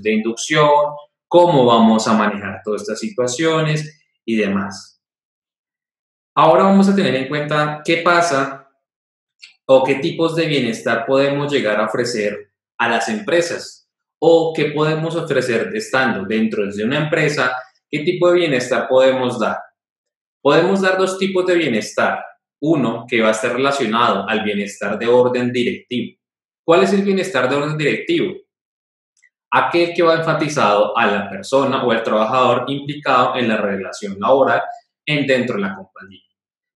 de inducción, cómo vamos a manejar todas estas situaciones y demás. Ahora vamos a tener en cuenta qué pasa o qué tipos de bienestar podemos llegar a ofrecer a las empresas o qué podemos ofrecer estando dentro de una empresa, qué tipo de bienestar podemos dar. Podemos dar dos tipos de bienestar. Uno que va a estar relacionado al bienestar de orden directivo. ¿Cuál es el bienestar de orden directivo? Aquel que va enfatizado a la persona o al trabajador implicado en la relación laboral dentro de la compañía.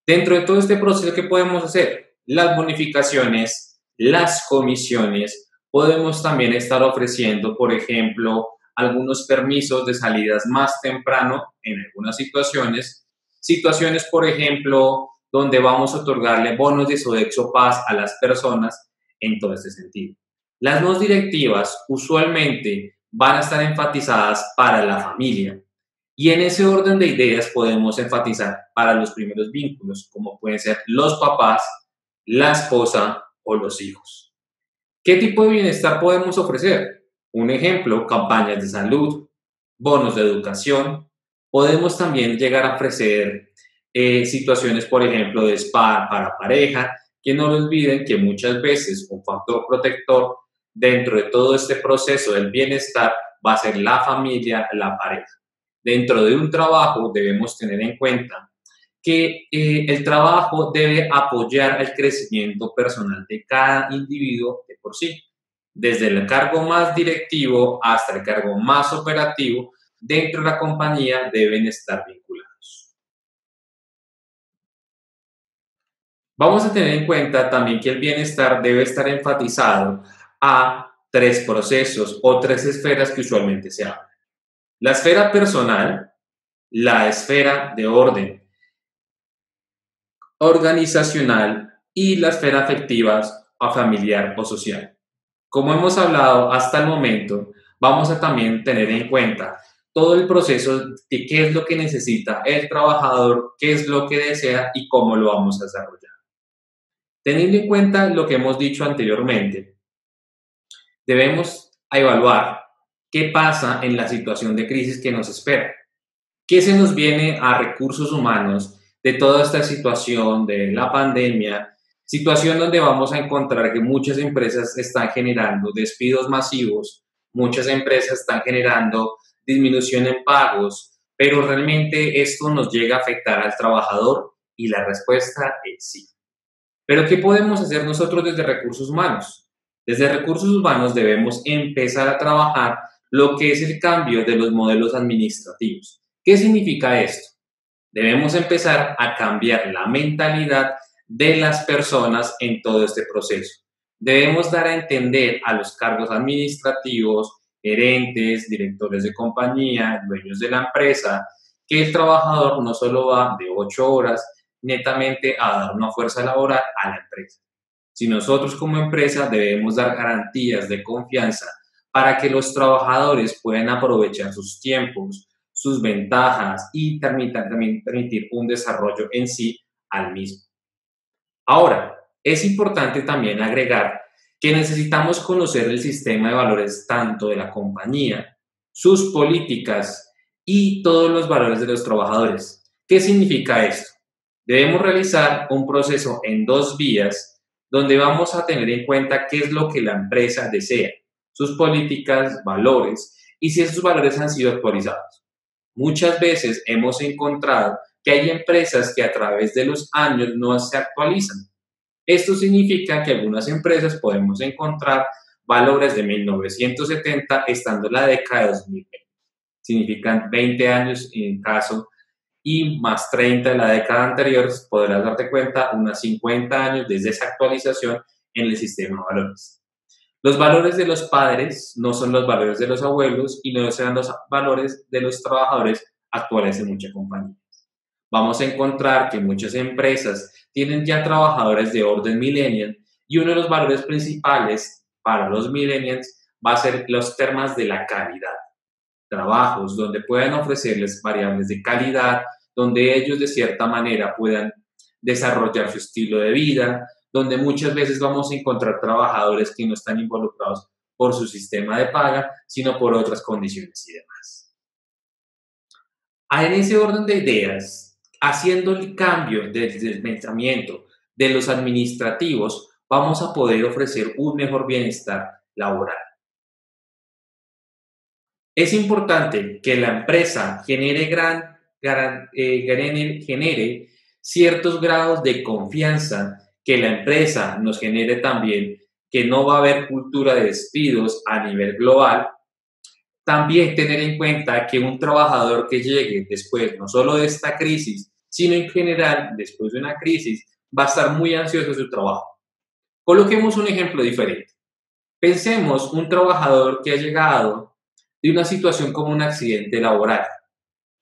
Dentro de todo este proceso, ¿qué podemos hacer? Las bonificaciones, las comisiones, podemos también estar ofreciendo, por ejemplo, algunos permisos de salidas más temprano en algunas situaciones, por ejemplo, donde vamos a otorgarle bonos de Sodexo Paz a las personas en todo este sentido. Las no directivas usualmente van a estar enfatizadas para la familia, y en ese orden de ideas podemos enfatizar para los primeros vínculos, como pueden ser los papás, la esposa o los hijos. ¿Qué tipo de bienestar podemos ofrecer? Un ejemplo, campañas de salud, bonos de educación. Podemos también llegar a ofrecer situaciones, por ejemplo, de spa para pareja, que no olviden que muchas veces un factor protector dentro de todo este proceso del bienestar va a ser la familia, la pareja. Dentro de un trabajo debemos tener en cuenta que el trabajo debe apoyar el crecimiento personal de cada individuo de por sí, desde el cargo más directivo hasta el cargo más operativo dentro de la compañía deben estar vinculados. Vamos a tener en cuenta también que el bienestar debe estar enfatizado a tres procesos o tres esferas que usualmente se hablan. La esfera personal, la esfera de orden organizacional y la esfera afectiva o familiar o social. Como hemos hablado hasta el momento, vamos a también tener en cuenta todo el proceso de qué es lo que necesita el trabajador, qué es lo que desea y cómo lo vamos a desarrollar. Teniendo en cuenta lo que hemos dicho anteriormente, debemos evaluar qué pasa en la situación de crisis que nos espera. ¿Qué se nos viene a recursos humanos de toda esta situación de la pandemia? Situación donde vamos a encontrar que muchas empresas están generando despidos masivos, muchas empresas están generando disminución en pagos, pero realmente esto nos llega a afectar al trabajador y la respuesta es sí. Pero ¿qué podemos hacer nosotros desde recursos humanos? Desde recursos humanos debemos empezar a trabajar lo que es el cambio de los modelos administrativos. ¿Qué significa esto? Debemos empezar a cambiar la mentalidad de las personas en todo este proceso. Debemos dar a entender a los cargos administrativos, gerentes, directores de compañía, dueños de la empresa, que el trabajador no solo va de 8 horas netamente a dar una fuerza laboral a la empresa. Si nosotros como empresa debemos dar garantías de confianza para que los trabajadores puedan aprovechar sus tiempos, sus ventajas y también permitir un desarrollo en sí al mismo. Ahora, es importante también agregar que necesitamos conocer el sistema de valores tanto de la compañía, sus políticas y todos los valores de los trabajadores. ¿Qué significa esto? Debemos realizar un proceso en dos vías donde vamos a tener en cuenta qué es lo que la empresa desea, sus políticas, valores y si esos valores han sido actualizados. Muchas veces hemos encontrado que hay empresas que a través de los años no se actualizan. Esto significa que algunas empresas podemos encontrar valores de 1970 estando en la década de 2020. Significan 20 años en caso y más 30 de la década anterior, podrás darte cuenta, unos 50 años desde esa actualización en el sistema de valores. Los valores de los padres no son los valores de los abuelos y no serán los valores de los trabajadores actuales en muchas compañías. Vamos a encontrar que muchas empresas tienen ya trabajadores de orden millennial y uno de los valores principales para los millennials va a ser los temas de la calidad. Trabajos donde puedan ofrecerles variables de calidad, donde ellos de cierta manera puedan desarrollar su estilo de vida, donde muchas veces vamos a encontrar trabajadores que no están involucrados por su sistema de paga, sino por otras condiciones y demás. En ese orden de ideas, haciendo el cambio del pensamiento de los administrativos, vamos a poder ofrecer un mejor bienestar laboral. Es importante que la empresa genere ciertos grados de confianza, que la empresa nos genere también que no va a haber cultura de despidos a nivel global. También tener en cuenta que un trabajador que llegue después, no solo de esta crisis, sino en general, después de una crisis, va a estar muy ansioso de su trabajo. Coloquemos un ejemplo diferente. Pensemos un trabajador que ha llegado de una situación como un accidente laboral,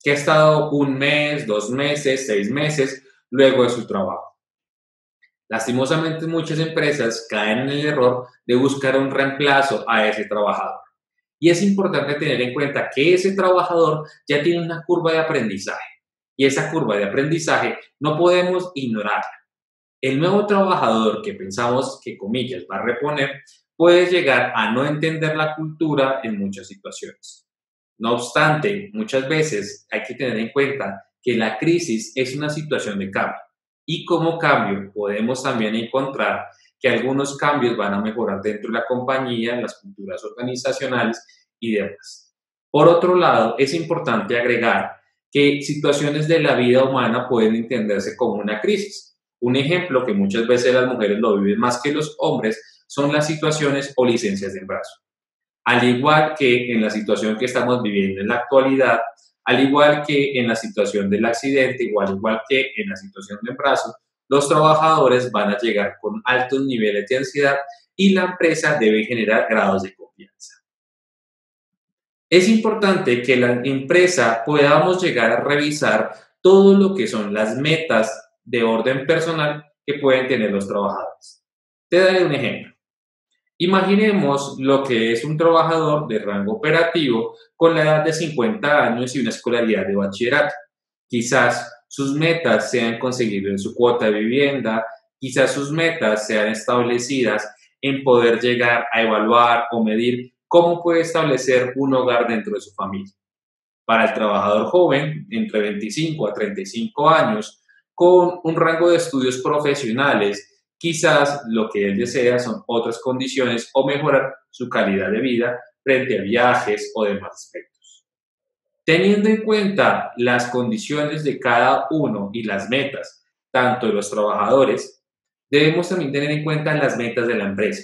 que ha estado un mes, 2 meses, 6 meses luego de su trabajo. Lastimosamente, muchas empresas caen en el error de buscar un reemplazo a ese trabajador. Y es importante tener en cuenta que ese trabajador ya tiene una curva de aprendizaje. Y esa curva de aprendizaje no podemos ignorarla. El nuevo trabajador que pensamos que, comillas, va a reponer, puede llegar a no entender la cultura en muchas situaciones. No obstante, muchas veces hay que tener en cuenta que la crisis es una situación de cambio y como cambio podemos también encontrar que algunos cambios van a mejorar dentro de la compañía, en las culturas organizacionales y demás. Por otro lado, es importante agregar que situaciones de la vida humana pueden entenderse como una crisis. Un ejemplo que muchas veces las mujeres lo viven más que los hombres son las situaciones o licencias de embarazo. Al igual que en la situación que estamos viviendo en la actualidad, al igual que en la situación del accidente, o al igual que en la situación de embarazo, los trabajadores van a llegar con altos niveles de ansiedad y la empresa debe generar grados de confianza. Es importante que la empresa podamos llegar a revisar todo lo que son las metas de orden personal que pueden tener los trabajadores. Te daré un ejemplo. Imaginemos lo que es un trabajador de rango operativo con la edad de 50 años y una escolaridad de bachillerato. Quizás sus metas sean conseguir su cuota de vivienda, quizás sus metas sean establecidas en poder llegar a evaluar o medir cómo puede establecer un hogar dentro de su familia. Para el trabajador joven, entre 25 a 35 años, con un rango de estudios profesionales, quizás lo que él desea son otras condiciones o mejorar su calidad de vida frente a viajes o demás aspectos. Teniendo en cuenta las condiciones de cada uno y las metas, tanto de los trabajadores, debemos también tener en cuenta las metas de la empresa.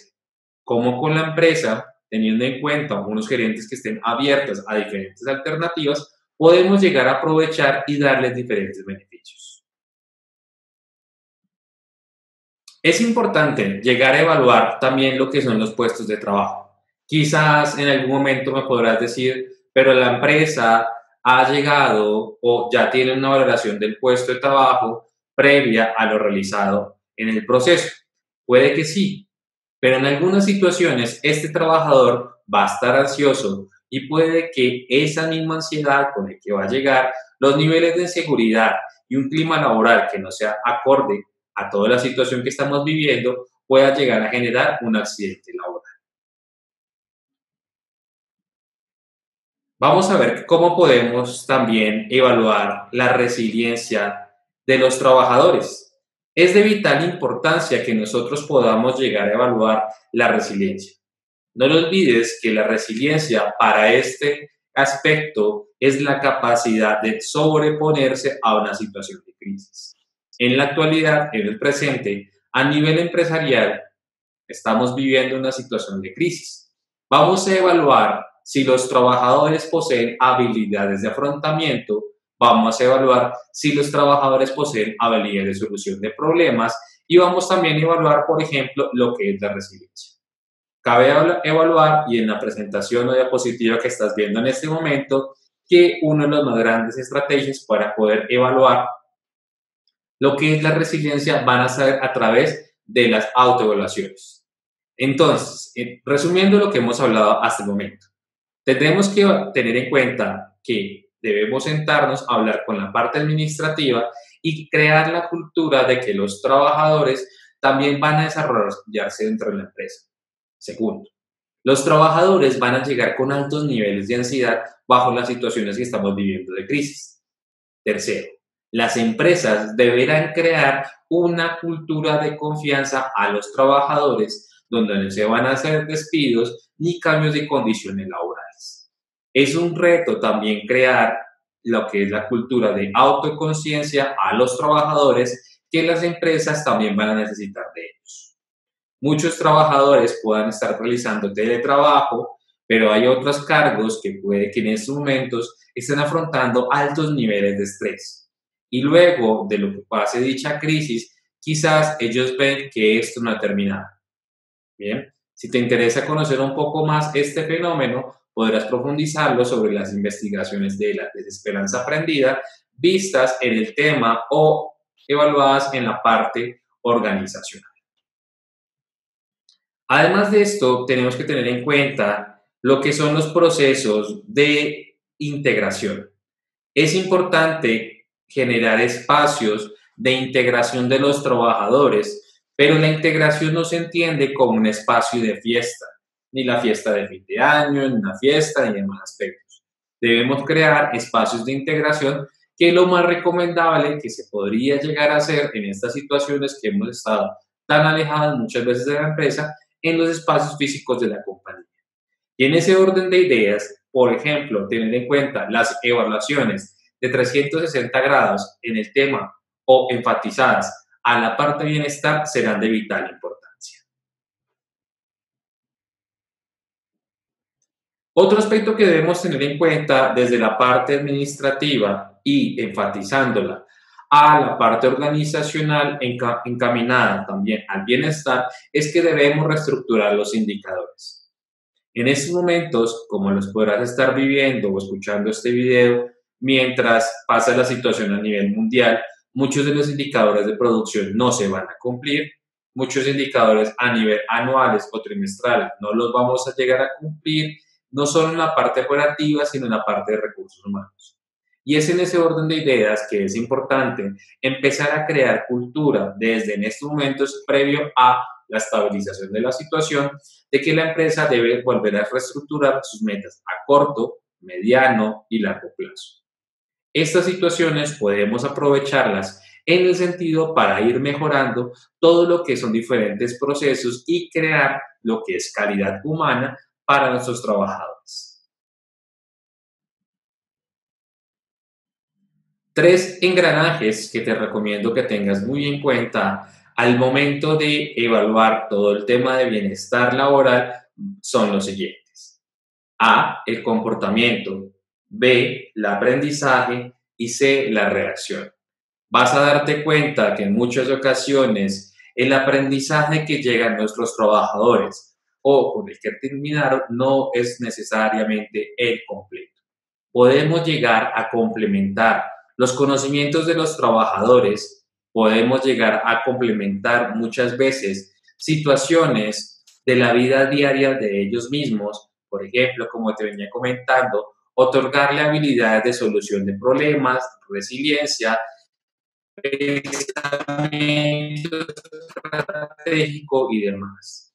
Como con la empresa, teniendo en cuenta unos gerentes que estén abiertos a diferentes alternativas, podemos llegar a aprovechar y darles diferentes beneficios. Es importante llegar a evaluar también lo que son los puestos de trabajo. Quizás en algún momento me podrás decir, pero la empresa ha llegado o ya tiene una valoración del puesto de trabajo previa a lo realizado en el proceso. Puede que sí, pero en algunas situaciones este trabajador va a estar ansioso y puede que esa misma ansiedad con la que va a llegar, los niveles de inseguridad y un clima laboral que no sea acorde a toda la situación que estamos viviendo, pueda llegar a generar un accidente laboral. Vamos a ver cómo podemos también evaluar la resiliencia de los trabajadores. Es de vital importancia que nosotros podamos llegar a evaluar la resiliencia. No lo olvides que la resiliencia para este aspecto es la capacidad de sobreponerse a una situación de crisis. En la actualidad, en el presente, a nivel empresarial, estamos viviendo una situación de crisis. Vamos a evaluar si los trabajadores poseen habilidades de afrontamiento, vamos a evaluar si los trabajadores poseen habilidades de solución de problemas y vamos también a evaluar, por ejemplo, lo que es la resiliencia. Cabe evaluar, y en la presentación o diapositiva que estás viendo en este momento, que uno de los más grandes estrategias para poder evaluar lo que es la resiliencia van a ser a través de las autoevaluaciones. Entonces, resumiendo lo que hemos hablado hasta el momento, tenemos que tener en cuenta que debemos sentarnos a hablar con la parte administrativa y crear la cultura de que los trabajadores también van a desarrollarse dentro de la empresa. Segundo, Los trabajadores van a llegar con altos niveles de ansiedad bajo las situaciones que estamos viviendo de crisis. Tercero, las empresas deberán crear una cultura de confianza a los trabajadores donde no se van a hacer despidos ni cambios de condiciones laborales. Es un reto también crear lo que es la cultura de autoconciencia a los trabajadores que las empresas también van a necesitar de ellos. Muchos trabajadores puedan estar realizando teletrabajo, pero hay otros cargos que puede que en estos momentos estén afrontando altos niveles de estrés. Y luego de lo que pase dicha crisis, quizás ellos ven que esto no ha terminado. Bien, si te interesa conocer un poco más este fenómeno, podrás profundizarlo sobre las investigaciones de la desesperanza aprendida vistas en el tema o evaluadas en la parte organizacional. Además de esto, tenemos que tener en cuenta lo que son los procesos de integración. Es importante generar espacios de integración de los trabajadores, pero la integración no se entiende como un espacio de fiesta, ni la fiesta de fin de año, ni una fiesta, ni demás aspectos. Debemos crear espacios de integración que es lo más recomendable que se podría llegar a hacer en estas situaciones que hemos estado tan alejadas muchas veces de la empresa en los espacios físicos de la compañía. Y en ese orden de ideas, por ejemplo, tener en cuenta las evaluaciones de 360 grados en el tema o enfatizadas a la parte de bienestar serán de vital importancia. Otro aspecto que debemos tener en cuenta desde la parte administrativa y enfatizándola a la parte organizacional encaminada también al bienestar es que debemos reestructurar los indicadores. En estos momentos, como los podrás estar viviendo o escuchando este video, mientras pasa la situación a nivel mundial, muchos de los indicadores de producción no se van a cumplir, muchos indicadores a nivel anuales o trimestrales no los vamos a llegar a cumplir, no solo en la parte operativa, sino en la parte de recursos humanos. Y es en ese orden de ideas que es importante empezar a crear cultura desde en estos momentos previo a la estabilización de la situación, de que la empresa debe volver a reestructurar sus metas a corto, mediano y largo plazo. Estas situaciones podemos aprovecharlas en el sentido para ir mejorando todo lo que son diferentes procesos y crear lo que es calidad humana para nuestros trabajadores. Tres engranajes que te recomiendo que tengas muy en cuenta al momento de evaluar todo el tema de bienestar laboral son los siguientes. A, el comportamiento. B, el aprendizaje. Y C, la reacción. Vas a darte cuenta que en muchas ocasiones el aprendizaje que llegan nuestros trabajadores o con el que terminaron no es necesariamente el completo. Podemos llegar a complementar los conocimientos de los trabajadores, podemos llegar a complementar muchas veces situaciones de la vida diaria de ellos mismos, por ejemplo, como te venía comentando, otorgarle habilidades de solución de problemas, resiliencia, pensamiento estratégico y demás.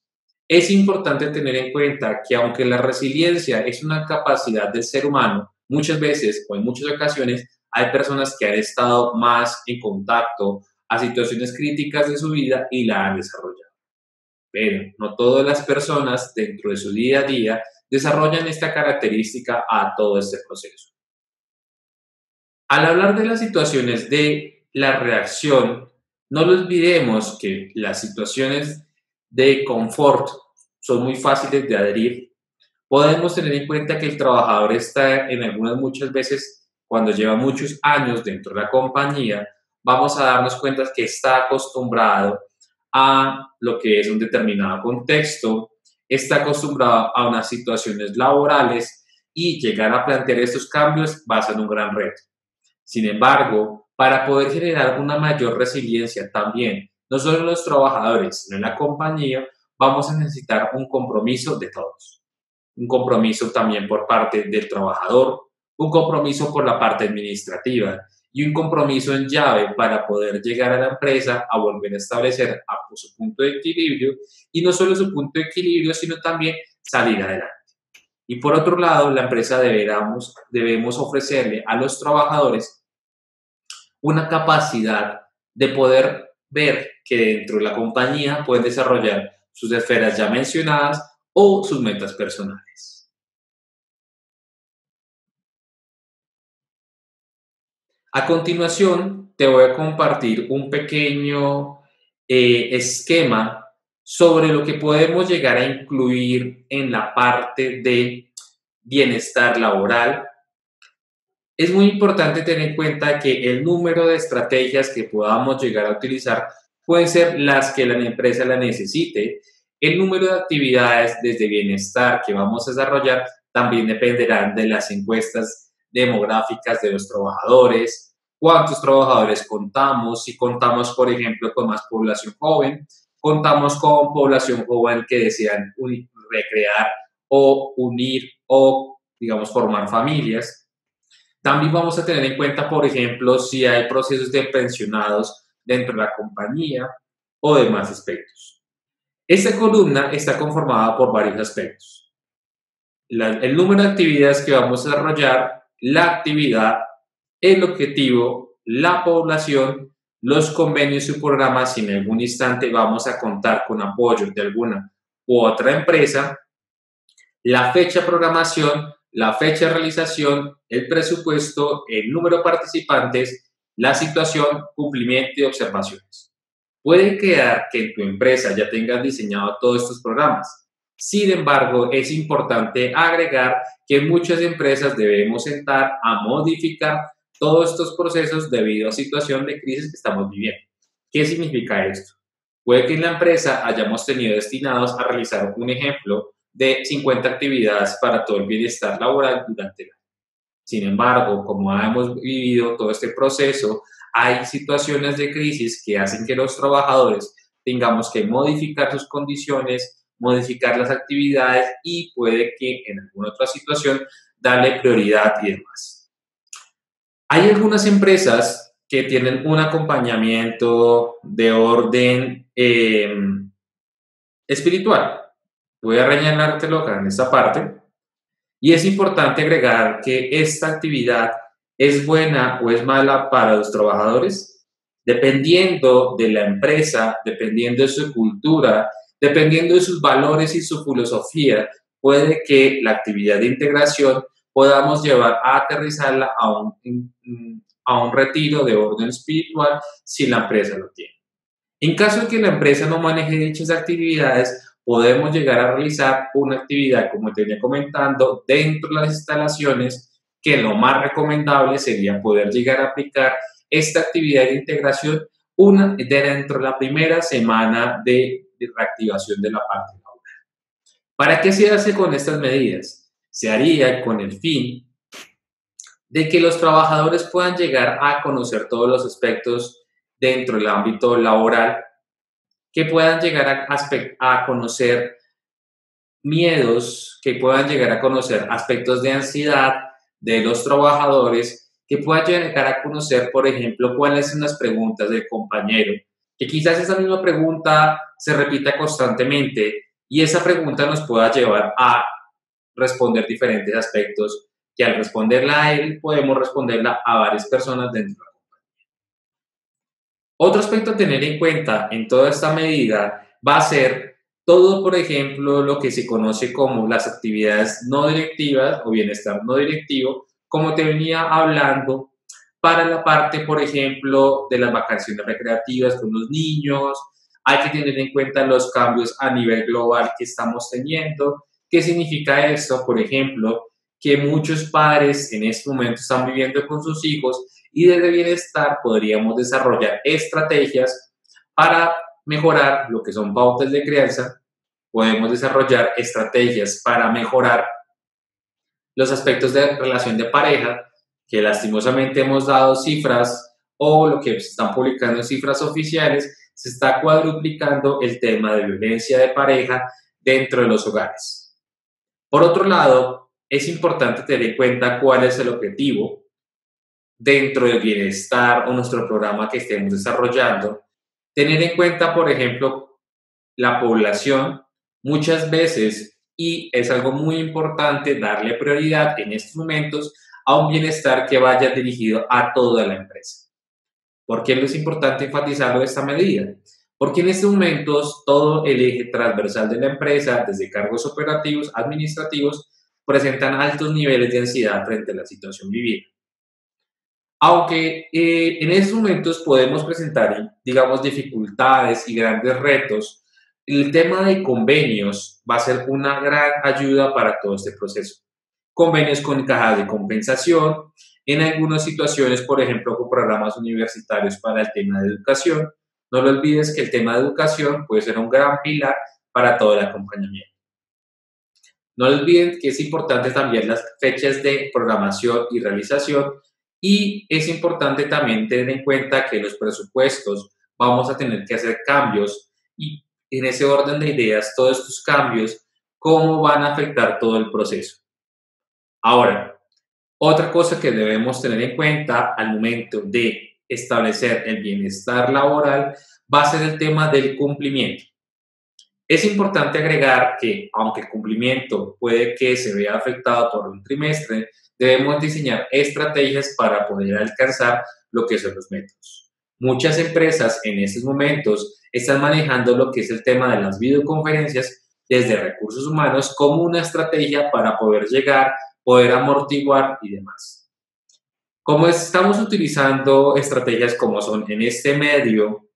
Es importante tener en cuenta que aunque la resiliencia es una capacidad del ser humano, muchas veces o en muchas ocasiones hay personas que han estado más en contacto a situaciones críticas de su vida y la han desarrollado. Pero no todas las personas dentro de su día a día desarrollan esta característica a todo este proceso. Al hablar de las situaciones de la reacción, no lo olvidemos que las situaciones de confort son muy fáciles de adherir. Podemos tener en cuenta que el trabajador está en algunas muchas veces, cuando lleva muchos años dentro de la compañía, vamos a darnos cuenta que está acostumbrado a lo que es un determinado contexto, está acostumbrado a unas situaciones laborales y llegar a plantear estos cambios va a ser un gran reto. Sin embargo, para poder generar una mayor resiliencia también, no solo en los trabajadores, sino en la compañía, vamos a necesitar un compromiso de todos. Un compromiso también por parte del trabajador, un compromiso por la parte administrativa y un compromiso en llave para poder llegar a la empresa a volver a establecer su punto de equilibrio, y no solo su punto de equilibrio, sino también salir adelante. Y por otro lado, la empresa debemos ofrecerle a los trabajadores una capacidad de poder ver que dentro de la compañía pueden desarrollar sus esferas ya mencionadas o sus metas personales. A continuación, te voy a compartir un pequeño esquema sobre lo que podemos llegar a incluir en la parte de bienestar laboral. Es muy importante tener en cuenta que el número de estrategias que podamos llegar a utilizar pueden ser las que la empresa la necesite. El número de actividades desde bienestar que vamos a desarrollar también dependerán de las encuestas demográficas de los trabajadores, cuántos trabajadores contamos, si contamos, por ejemplo, con más población joven, contamos con población joven que desean recrear o unir o, digamos, formar familias. También vamos a tener en cuenta, por ejemplo, si hay procesos de pensionados dentro de la compañía o demás aspectos. Esta columna está conformada por varios aspectos. El número de actividades que vamos a desarrollar, la actividad, el objetivo, la población, los convenios y programas, si en algún instante vamos a contar con apoyo de alguna u otra empresa, la fecha de programación, la fecha de realización, el presupuesto, el número de participantes, la situación, cumplimiento y observaciones. Puede quedar que en tu empresa ya tengas diseñado todos estos programas. Sin embargo, es importante agregar que en muchas empresas debemos sentar a modificar todos estos procesos debido a situación de crisis que estamos viviendo. ¿Qué significa esto? Puede que en la empresa hayamos tenido destinados a realizar un ejemplo de 50 actividades para todo el bienestar laboral durante el año. Sin embargo, como hemos vivido todo este proceso, hay situaciones de crisis que hacen que los trabajadores tengamos que modificar sus condiciones, modificar las actividades y puede que en alguna otra situación darle prioridad y demás. Hay algunas empresas que tienen un acompañamiento de orden espiritual. Voy a rellenártelo acá en esta parte. Y es importante agregar que esta actividad es buena o es mala para los trabajadores, dependiendo de la empresa, dependiendo de su cultura, dependiendo de sus valores y su filosofía, puede que la actividad de integración podamos llevar a aterrizarla a un retiro de orden espiritual si la empresa lo tiene. En caso de que la empresa no maneje dichas actividades, podemos llegar a realizar una actividad, como te venía comentando, dentro de las instalaciones, que lo más recomendable sería poder llegar a aplicar esta actividad de integración dentro de la primera semana de reactivación de la parte laboral. ¿Para qué se hace con estas medidas? Se haría con el fin de que los trabajadores puedan llegar a conocer todos los aspectos dentro del ámbito laboral, que puedan llegar a conocer miedos, que puedan llegar a conocer aspectos de ansiedad de los trabajadores, que puedan llegar a conocer, por ejemplo, cuáles son las preguntas del compañero, que quizás esa misma pregunta se repita constantemente y esa pregunta nos pueda llevar a responder diferentes aspectos, que al responderla a él podemos responderla a varias personas dentro. Otro aspecto a tener en cuenta en toda esta medida va a ser todo, por ejemplo, lo que se conoce como las actividades no directivas o bienestar no directivo, como te venía hablando, para la parte, por ejemplo, de las vacaciones recreativas con los niños. Hay que tener en cuenta los cambios a nivel global que estamos teniendo. ¿Qué significa esto? Por ejemplo, que muchos padres en este momento están viviendo con sus hijos y desde bienestar podríamos desarrollar estrategias para mejorar lo que son pautas de crianza. Podemos desarrollar estrategias para mejorar los aspectos de relación de pareja, que lastimosamente hemos dado cifras o lo que se están publicando en cifras oficiales, se está cuadruplicando el tema de violencia de pareja dentro de los hogares. Por otro lado, es importante tener en cuenta cuál es el objetivo dentro del bienestar o nuestro programa que estemos desarrollando, tener en cuenta, por ejemplo, la población muchas veces, y es algo muy importante darle prioridad en estos momentos a un bienestar que vaya dirigido a toda la empresa. ¿Por qué es importante enfatizarlo de esta medida? Porque en estos momentos todo el eje transversal de la empresa, desde cargos operativos, administrativos, presentan altos niveles de ansiedad frente a la situación vivida. Aunque en estos momentos podemos presentar, digamos, dificultades y grandes retos, el tema de convenios va a ser una gran ayuda para todo este proceso. Convenios con cajas de compensación, en algunas situaciones, por ejemplo, con programas universitarios para el tema de educación. No lo olvides que el tema de educación puede ser un gran pilar para todo el acompañamiento. No olviden que es importante también las fechas de programación y realización, y es importante también tener en cuenta que los presupuestos vamos a tener que hacer cambios, y en ese orden de ideas, todos estos cambios, cómo van a afectar todo el proceso. Ahora, otra cosa que debemos tener en cuenta al momento de establecer el bienestar laboral va a ser el tema del cumplimiento. Es importante agregar que, aunque el cumplimiento puede que se vea afectado por un trimestre, debemos diseñar estrategias para poder alcanzar lo que son los métodos. Muchas empresas en estos momentos están manejando lo que es el tema de las videoconferencias desde recursos humanos como una estrategia para poder llegar, poder amortiguar y demás. Como estamos utilizando estrategias como son en este medio,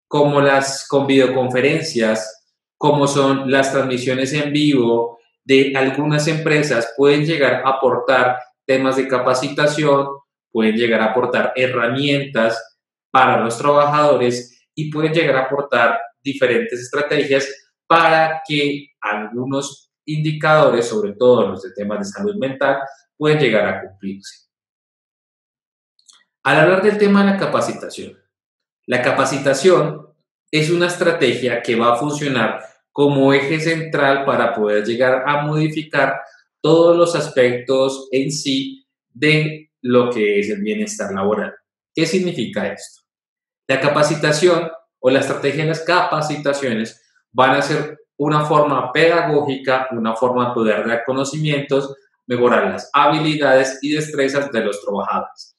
como las con videoconferencias, como son las transmisiones en vivo de algunas empresas, pueden llegar a aportar temas de capacitación, pueden llegar a aportar herramientas para los trabajadores y pueden llegar a aportar diferentes estrategias para que algunos indicadores, sobre todo los de temas de salud mental, pueden llegar a cumplirse. Al hablar del tema de la capacitación es una estrategia que va a funcionar como eje central para poder llegar a modificar todos los aspectos en sí de lo que es el bienestar laboral. ¿Qué significa esto? La capacitación o la estrategia de las capacitaciones van a ser una forma pedagógica, una forma de poder dar conocimientos, mejorar las habilidades y destrezas de los trabajadores.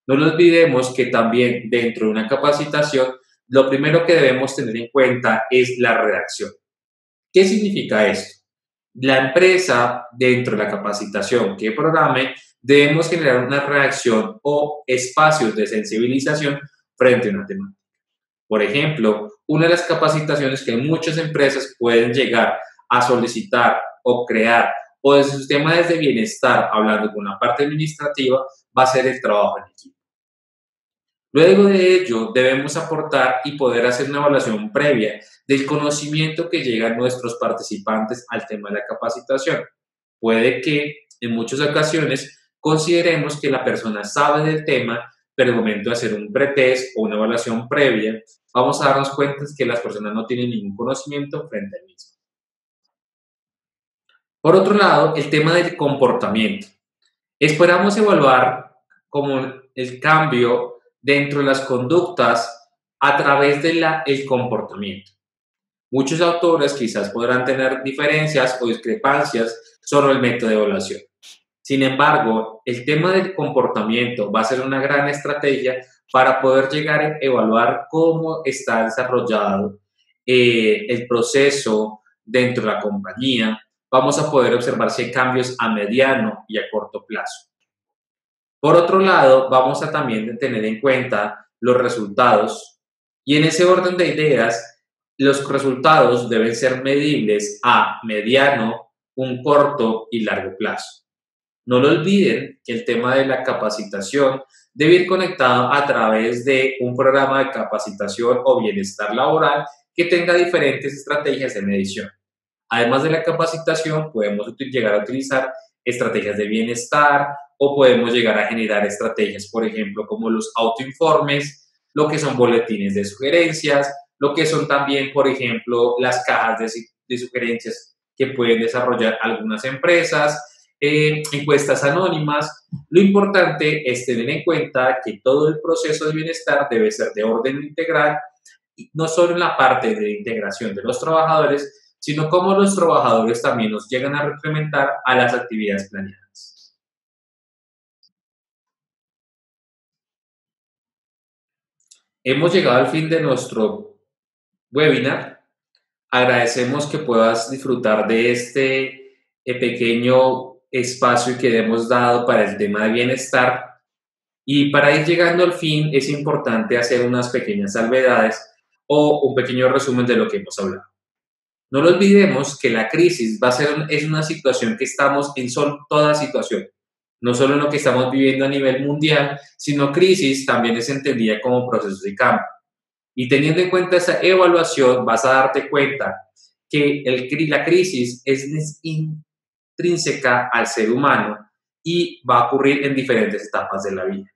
No nos olvidemos que también dentro de una capacitación, lo primero que debemos tener en cuenta es la redacción. ¿Qué significa esto? La empresa, dentro de la capacitación que programe, debemos generar una redacción o espacios de sensibilización frente a una temática. Por ejemplo, una de las capacitaciones que muchas empresas pueden llegar a solicitar o crear, o de su tema desde bienestar, hablando con la parte administrativa, va a ser el trabajo en equipo. Luego de ello, debemos aportar y poder hacer una evaluación previa del conocimiento que llegan nuestros participantes al tema de la capacitación. Puede que en muchas ocasiones consideremos que la persona sabe del tema, pero en el momento de hacer un pretest o una evaluación previa, vamos a darnos cuenta que las personas no tienen ningún conocimiento frente al mismo. Por otro lado, el tema del comportamiento. Esperamos evaluar como el cambio dentro de las conductas a través del comportamiento. Muchos autores quizás podrán tener diferencias o discrepancias sobre el método de evaluación. Sin embargo, el tema del comportamiento va a ser una gran estrategia para poder llegar a evaluar cómo está desarrollado el proceso dentro de la compañía. Vamos a poder observar si hay cambios a mediano y a corto plazo. Por otro lado, vamos a también tener en cuenta los resultados, y en ese orden de ideas, los resultados deben ser medibles a mediano, un corto y largo plazo. No lo olviden que el tema de la capacitación debe ir conectado a través de un programa de capacitación o bienestar laboral que tenga diferentes estrategias de medición. Además de la capacitación, podemos llegar a utilizar estrategias de bienestar o podemos llegar a generar estrategias, por ejemplo, como los autoinformes, lo que son boletines de sugerencias, lo que son también, por ejemplo, las cajas de sugerencias que pueden desarrollar algunas empresas, encuestas anónimas. Lo importante es tener en cuenta que todo el proceso de bienestar debe ser de orden integral, y no solo en la parte de integración de los trabajadores, sino cómo los trabajadores también nos llegan a reglamentar a las actividades planeadas. Hemos llegado al fin de nuestro webinar. Agradecemos que puedas disfrutar de este pequeño espacio que hemos dado para el tema de bienestar. Y para ir llegando al fin es importante hacer unas pequeñas salvedades o un pequeño resumen de lo que hemos hablado. No lo olvidemos que la crisis es una situación que estamos en toda situación, no solo en lo que estamos viviendo a nivel mundial, sino crisis también es entendida como procesos de cambio. Y teniendo en cuenta esa evaluación, vas a darte cuenta que la crisis es intrínseca al ser humano y va a ocurrir en diferentes etapas de la vida.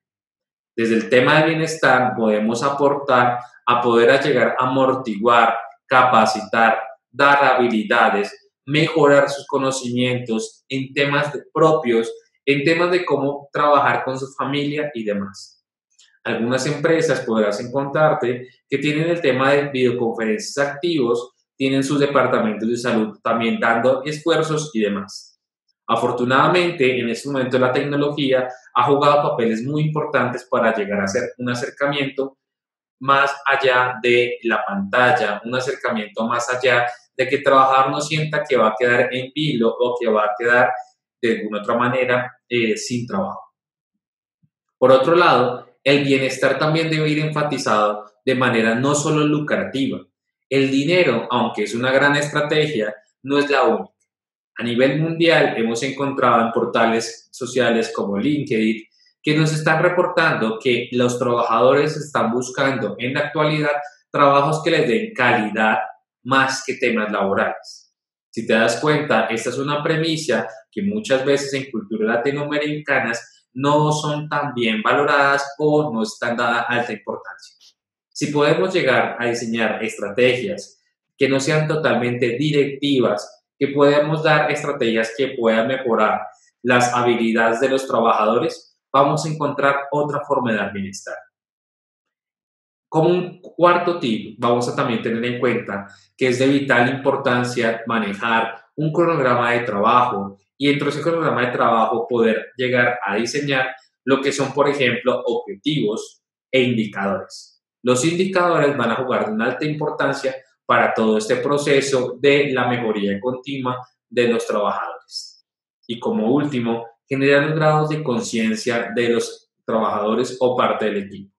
Desde el tema de bienestar podemos aportar a poder llegar a amortiguar, capacitar, dar habilidades, mejorar sus conocimientos en temas propios, en temas de cómo trabajar con su familia y demás. Algunas empresas podrás encontrarte que tienen el tema de videoconferencias activos, tienen sus departamentos de salud también dando esfuerzos y demás. Afortunadamente, en este momento la tecnología ha jugado papeles muy importantes para llegar a ser un acercamiento más allá de la pantalla, un acercamiento más allá de que el trabajador no sienta que va a quedar en vilo o que va a quedar de alguna otra manera sin trabajo. Por otro lado, el bienestar también debe ir enfatizado de manera no solo lucrativa. El dinero, aunque es una gran estrategia, no es la única. A nivel mundial hemos encontrado en portales sociales como LinkedIn que nos están reportando que los trabajadores están buscando en la actualidad trabajos que les den calidad más que temas laborales. Si te das cuenta, esta es una premisa que muchas veces en culturas latinoamericanas no son tan bien valoradas o no están dadas alta importancia. Si podemos llegar a diseñar estrategias que no sean totalmente directivas, que podamos dar estrategias que puedan mejorar las habilidades de los trabajadores, vamos a encontrar otra forma de dar bienestar. Como un cuarto tip, vamos a también tener en cuenta que es de vital importancia manejar un cronograma de trabajo y dentro de ese cronograma de trabajo poder llegar a diseñar lo que son, por ejemplo, objetivos e indicadores. Los indicadores van a jugar de una alta importancia para todo este proceso de la mejoría continua de los trabajadores. Y como último, generar los grados de conciencia de los trabajadores o parte del equipo.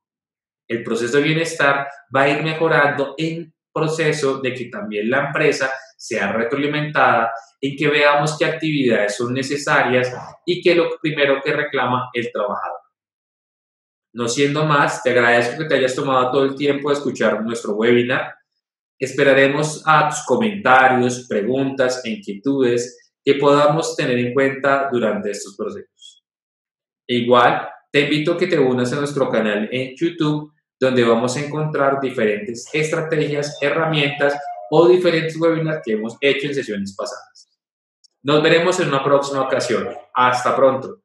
El proceso de bienestar va a ir mejorando en proceso de que también la empresa sea retroalimentada, en que veamos qué actividades son necesarias y qué es lo primero que reclama el trabajador. No siendo más, te agradezco que te hayas tomado todo el tiempo de escuchar nuestro webinar. Esperaremos a tus comentarios, preguntas e inquietudes que podamos tener en cuenta durante estos procesos. Igual, te invito a que te unas a nuestro canal en YouTube, donde vamos a encontrar diferentes estrategias, herramientas o diferentes webinars que hemos hecho en sesiones pasadas. Nos veremos en una próxima ocasión. Hasta pronto.